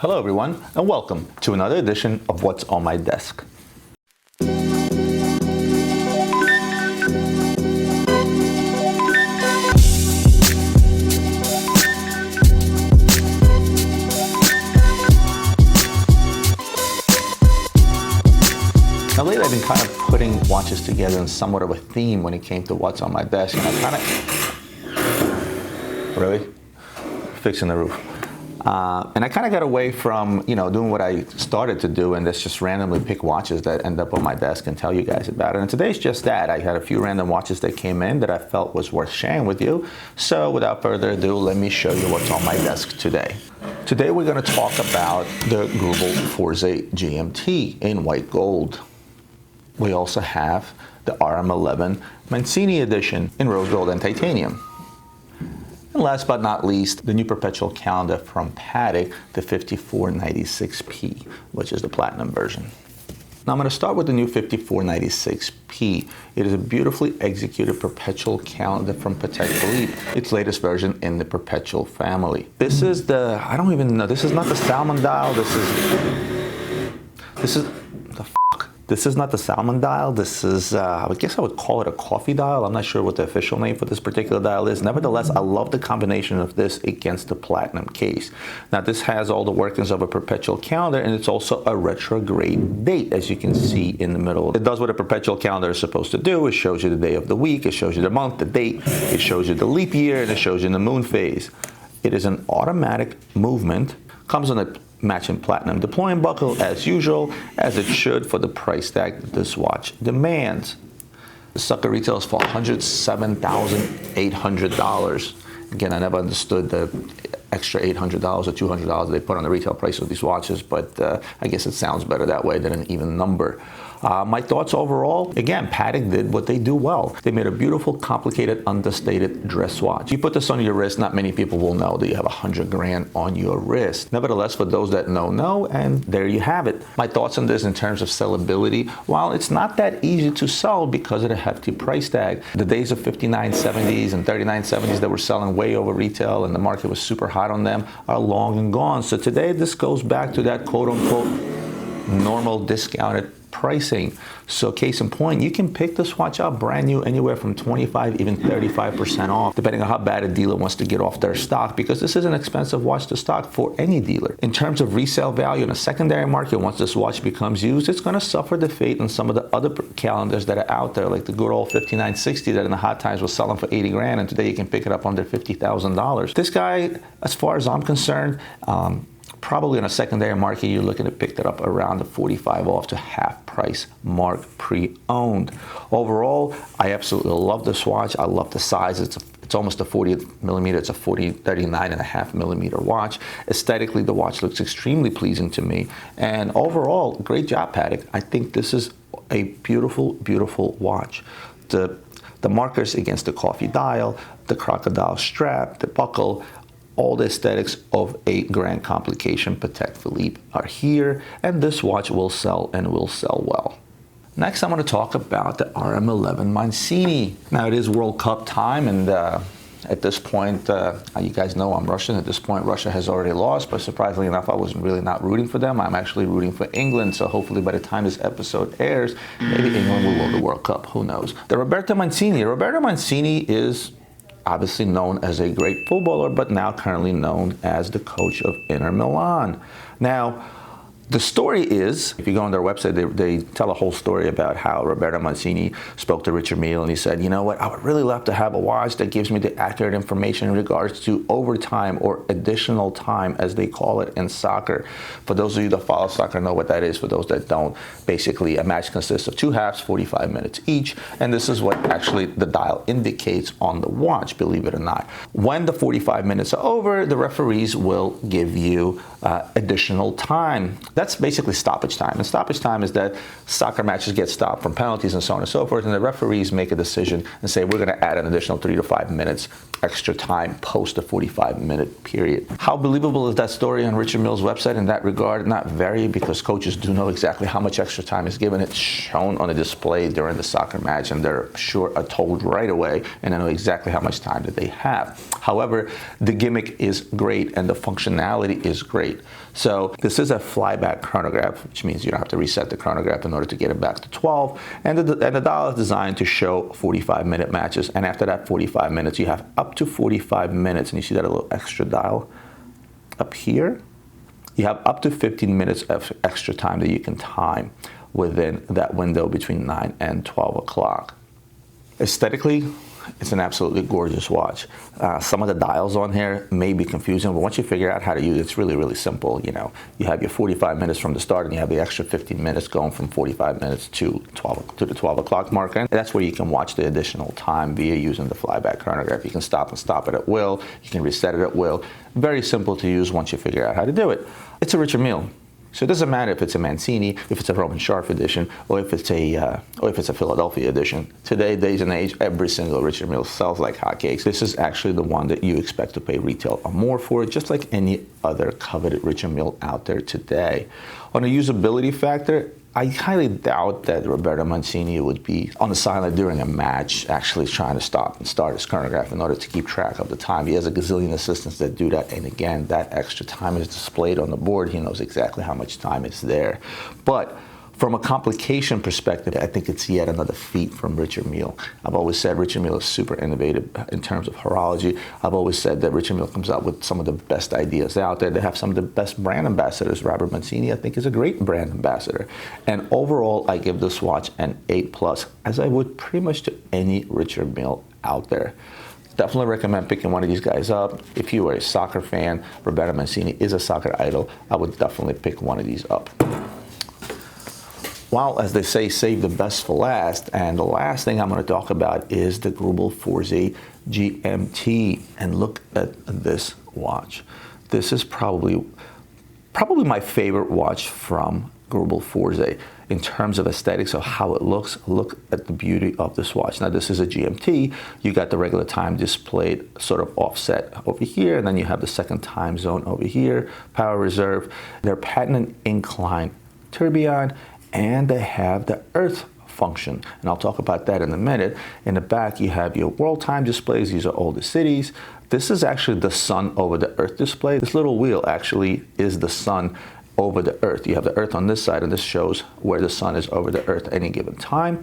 Hello everyone, and welcome to another edition of What's on My Desk. Now lately I've been kind of putting watches together in somewhat of a theme when it came to what's on my desk, and I kind of, really? Fixing the roof. And I kind of got away from, doing what I started to do, and that's just randomly pick watches that end up on my desk and tell you guys about it. And today's just that. I had a few random watches that came in that I felt was worth sharing with you. So without further ado, let me show you what's on my desk today. Today we're going to talk about the Greubel Forsey GMT in white gold. We also have the RM11 Mancini edition in rose gold and titanium. And last but not least, the new Perpetual Calendar from Patek, the 5496P, which is the platinum version. Now I'm going to start with the new 5496P. It is a beautifully executed Perpetual Calendar from Patek Phillipe, its latest version in the Perpetual family. This is the, I don't even know, this is not the Salmon dial, this is not the Salmon dial. This is, I guess I would call it a coffee dial. I'm not sure what the official name for this particular dial is. Nevertheless, I love the combination of this against the platinum case. Now, this has all the workings of a Perpetual Calendar, and it's also a retrograde date, as you can see in the middle. It does what a Perpetual Calendar is supposed to do. It shows you the day of the week, it shows you the month, the date, it shows you the leap year, and it shows you the moon phase. It is an automatic movement, comes on a matching platinum deploying buckle as usual, as it should for the price tag that this watch demands. The sucker retails for $107,800. Again, I never understood the extra $800 or $200 they put on the retail price of these watches, but I guess it sounds better that way than an even number. My thoughts overall, again, Patek did what they do well. They made a beautiful, complicated, understated dress watch. You put this on your wrist, not many people will know that you have 100 grand on your wrist. Nevertheless, for those that know, and there you have it. My thoughts on this in terms of sellability, while it's not that easy to sell because of the hefty price tag, the days of 5970s and 3970s that were selling way over retail and the market was super hot on them are long and gone. So today this goes back to that quote-unquote normal discounted pricing. So case in point, you can pick this watch up brand new anywhere from 25, even 35% off, depending on how bad a dealer wants to get off their stock, because this is an expensive watch to stock for any dealer. In terms of resale value in a secondary market, once this watch becomes used, it's going to suffer the fate on some of the other calendars that are out there, like the good old 5960 that in the hot times was selling for 80 grand, and today you can pick it up under $50,000. This guy, as far as I'm concerned, probably in a secondary market, you're looking to pick that up around the 45 off to half price mark pre-owned. Overall, I absolutely love this watch. I love the size. It's almost a 40 millimeter. It's a 39.5 millimeter watch. Aesthetically, the watch looks extremely pleasing to me. And overall, great job, Patek. I think this is a beautiful, beautiful watch. The markers against the coffee dial, the crocodile strap, the buckle, all the aesthetics of a grand complication Patek Philippe are here, and this watch will sell and will sell well. Next, I'm going to talk about the RM11 Mancini. Now, it is World Cup time, and at this point, you guys know I'm Russian. At this point, Russia has already lost, but surprisingly enough, I was really not rooting for them. I'm actually rooting for England, so hopefully by the time this episode airs, maybe England will win the World Cup. Who knows? The Roberto Mancini. Roberto Mancini is obviously known as a great footballer, but now currently known as the coach of Inter Milan. Now, the story is, if you go on their website, they tell a whole story about how Roberto Mancini spoke to Richard Mille, and he said, you know what, I would really love to have a watch that gives me the accurate information in regards to overtime or additional time, as they call it in soccer. For those of you that follow soccer know what that is. For those that don't, basically a match consists of two halves, 45 minutes each, and this is what actually the dial indicates on the watch, believe it or not. When the 45 minutes are over, the referees will give you additional time. That's basically stoppage time. And stoppage time is that soccer matches get stopped from penalties and so on and so forth, and the referees make a decision and say, we're going to add an additional 3 to 5 minutes extra time post the 45-minute period. How believable is that story on Richard Mill's website in that regard? Not very, because coaches do know exactly how much extra time is given. It's shown on a display during the soccer match, and they're told right away, and they know exactly how much time that they have. However, the gimmick is great and the functionality is great. So this is a flyback chronograph, which means you don't have to reset the chronograph in order to get it back to 12. And the dial is designed to show 45-minute matches. And after that 45 minutes, you have up to 45 minutes. And you see that little extra dial up here? You have up to 15 minutes of extra time that you can time within that window between 9 and 12 o'clock. Aesthetically, it's an absolutely gorgeous watch. Some of the dials on here may be confusing, but once you figure out how to use it, it's really, really simple. You know, you have your 45 minutes from the start, and you have the extra 15 minutes going from 45 minutes to the 12 o'clock marker. And that's where you can watch the additional time via using the flyback chronograph. You can stop it at will. You can reset it at will. Very simple to use once you figure out how to do it. It's a Richard Mille. So it doesn't matter if it's a Mancini, if it's a Roman Sharf edition, or if it's a Philadelphia edition. Today, days and age, every single Richard Mille sells like hotcakes. This is actually the one that you expect to pay retail or more for, just like any other coveted Richard Mille out there today. On a usability factor, I highly doubt that Roberto Mancini would be on the sideline during a match actually trying to stop and start his chronograph in order to keep track of the time. He has a gazillion assistants that do that, and again, that extra time is displayed on the board. He knows exactly how much time is there. But from a complication perspective, I think it's yet another feat from Richard Mille. I've always said Richard Mille is super innovative in terms of horology. I've always said that Richard Mille comes out with some of the best ideas out there. They have some of the best brand ambassadors. Robert Mancini, I think, is a great brand ambassador. And overall, I give this watch an 8+, as I would pretty much to any Richard Mille out there. Definitely recommend picking one of these guys up. If you are a soccer fan, Roberto Mancini is a soccer idol, I would definitely pick one of these up. Well, as they say, save the best for last. And the last thing I'm going to talk about is the Greubel Forsey GMT. And look at this watch. This is probably my favorite watch from Greubel Forsey in terms of aesthetics of how it looks. Look at the beauty of this watch. Now, this is a GMT. You got the regular time displayed sort of offset over here, and then you have the second time zone over here, power reserve. They're patented incline tourbillon, and they have the earth function, and I'll talk about that in a minute. In the back, you have your world time displays. These are all the cities. This is actually the sun over the earth display. This little wheel actually is the sun over the earth. You have the earth on this side, and this shows where the sun is over the earth at any given time.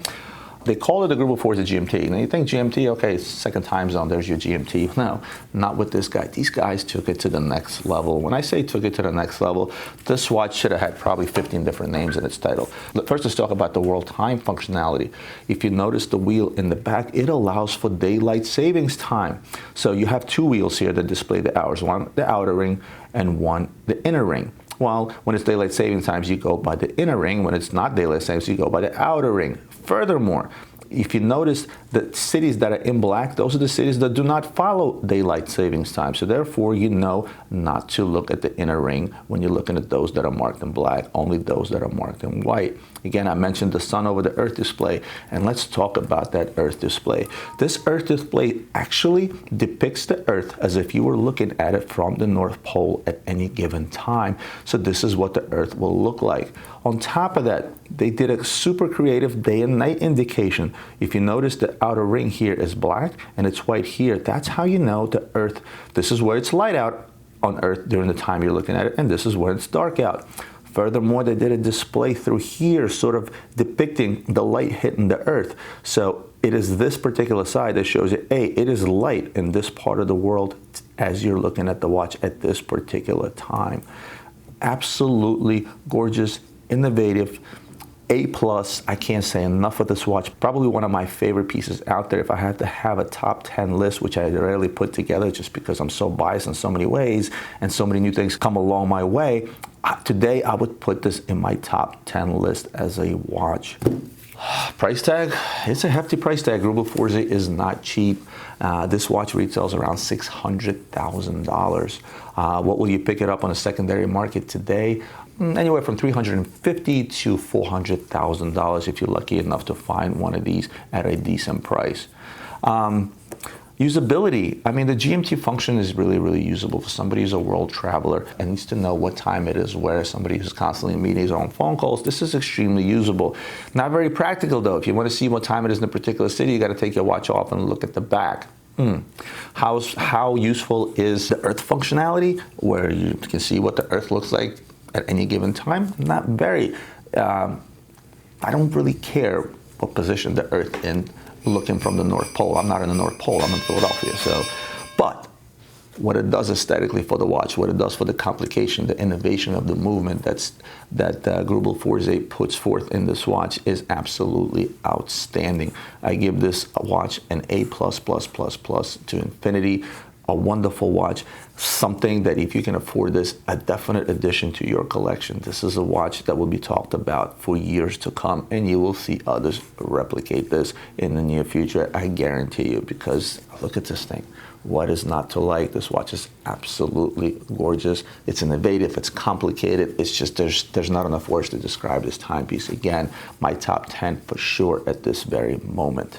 They call it the Greubel Forsey GMT. Now you think GMT, okay, second time zone, there's your GMT. No, not with this guy. These guys took it to the next level. When I say took it to the next level, this watch should have had probably 15 different names in its title. First, let's talk about the world time functionality. If you notice the wheel in the back, it allows for daylight savings time. So you have two wheels here that display the hours, one the outer ring and one the inner ring. Well, when it's daylight saving times, you go by the inner ring. When it's not daylight savings, you go by the outer ring. Furthermore, if you notice the cities that are in black, those are the cities that do not follow daylight savings time. So therefore, you know not to look at the inner ring when you're looking at those that are marked in black, only those that are marked in white. Again, I mentioned the sun over the earth display, and let's talk about that earth display. This earth display actually depicts the earth as if you were looking at it from the North Pole at any given time. So this is what the earth will look like. On top of that, they did a super creative day and night indication. If you notice, the outer ring here is black and it's white here. That's how you know the earth, this is where it's light out on earth during the time you're looking at it, and this is where it's dark out. Furthermore, they did a display through here sort of depicting the light hitting the earth. So it is this particular side that shows you, hey, it is light in this part of the world as you're looking at the watch at this particular time. Absolutely gorgeous, innovative, A+. I can't say enough of this watch. Probably one of my favorite pieces out there. If I had to have a top 10 list, which I rarely put together just because I'm so biased in so many ways and so many new things come along my way, today I would put this in my top 10 list as a watch. Price tag, it's a hefty price tag. Greubel Forsey is not cheap. This watch retails around $600,000. What will you pick it up on a secondary market today? Anywhere from $350,000 to $400,000 if you're lucky enough to find one of these at a decent price. Usability. I mean, the GMT function is really, really usable for somebody who's a world traveler and needs to know what time it is, where somebody who's constantly in meetings or on phone calls. This is extremely usable. Not very practical though. If you want to see what time it is in a particular city, you got to take your watch off and look at the back. How useful is the Earth functionality, where you can see what the Earth looks like at any given time? Not very. I don't really care what position the Earth in looking from the North Pole. I'm not in the North Pole, I'm in Philadelphia. But what it does aesthetically for the watch, what it does for the complication, the innovation of the movement that Greubel Forsey puts forth in this watch is absolutely outstanding. I give this watch an A++++ to infinity. A wonderful watch, something that if you can afford this, a definite addition to your collection. This is a watch that will be talked about for years to come, and you will see others replicate this in the near future, I guarantee you, because look at this thing. What is not to like? This watch is absolutely gorgeous. It's innovative, it's complicated. It's just, there's not enough words to describe this timepiece. Again, my top 10 for sure at this very moment.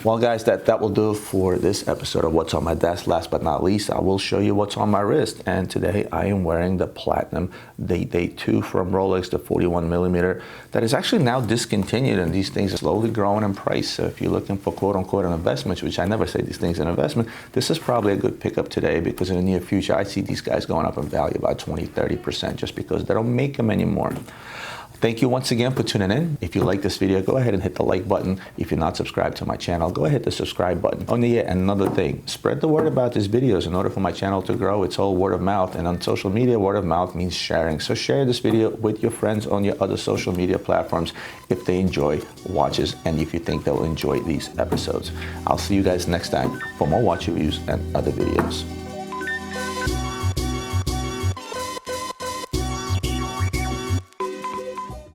Well, guys, that will do for this episode of What's on My Desk. Last but not least, I will show you what's on my wrist. And today I am wearing the Platinum Day 2 from Rolex, the 41mm. That is actually now discontinued, and these things are slowly growing in price. So if you're looking for quote-unquote an investment, which I never say these things are an investment, this is probably a good pickup today, because in the near future, I see these guys going up in value about 20-30% just because they don't make them anymore. Thank you once again for tuning in. If you like this video, go ahead and hit the like button. If you're not subscribed to my channel, go ahead and hit the subscribe button. Oh yeah, and another thing, spread the word about these videos. In order for my channel to grow, it's all word of mouth. And on social media, word of mouth means sharing. So share this video with your friends on your other social media platforms if they enjoy watches and if you think they'll enjoy these episodes. I'll see you guys next time for more watch reviews and other videos.